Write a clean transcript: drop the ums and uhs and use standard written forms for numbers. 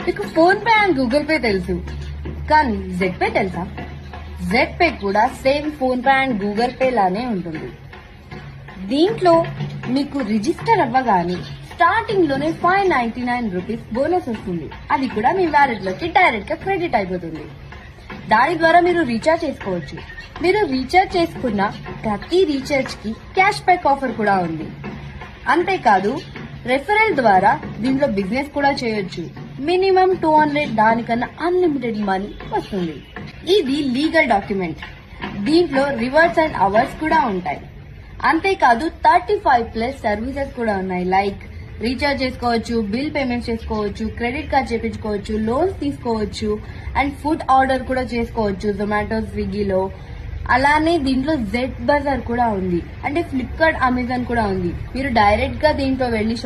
మీకు phone pay and Google pay తెలుసు, కానీ జెడ్ పే తెలుసా? జెడ్ పే కూడా same phone pay and Google pay లానే ఉంటుంది. దీంట్లో మీకు రిజిస్టర్ అవ్వగానే స్టార్టింగ్ లోనే 599 రూపీస్ బోనస్ వస్తుంది. అది కూడా మీ వ్యాలెట్ లోకి డైరెక్ట్ గా క్రెడిట్ అయిపోతుంది. దాని ద్వారా మీరు రీఛార్జ్ చేసుకోవచ్చు. మీరు రీఛార్జ్ చేసుకున్న ప్రతి రీఛార్జ్ కి క్యాష్ బ్యాక్ ఆఫర్ కూడా ఉంది. అంతేకాదు రెఫరల్ ద్వారా దీంట్లో బిజినెస్ కూడా చేయొచ్చు. మినిమం 200, దానికన్నా అన్లిమిటెడ్ మనీ వస్తుంది. ఇది లీగల్ డాక్యుమెంట్. దీంట్లో రివర్స్ అండ్ అవర్స్ కూడా ఉంటాయి. అంతేకాదు 35+ సర్వీసెస్ కూడా ఉన్నాయి. లైక్ రీఛార్జ్ చేసుకోవచ్చు, బిల్ పేమెంట్స్ చేసుకోవచ్చు, క్రెడిట్ కార్డ్ చేపించుకోవచ్చు, లోన్స్ తీసుకోవచ్చు, అండ్ ఫుడ్ ఆర్డర్ కూడా చేసుకోవచ్చు జొమాటో, స్విగ్గీలో. అలానే దీంట్లో జెడ్ బజార్ కూడా ఉంది, అంటే ఫ్లిప్కార్ట్, అమెజాన్ కూడా ఉంది. మీరు డైరెక్ట్ గా దీంట్లో వెళ్లి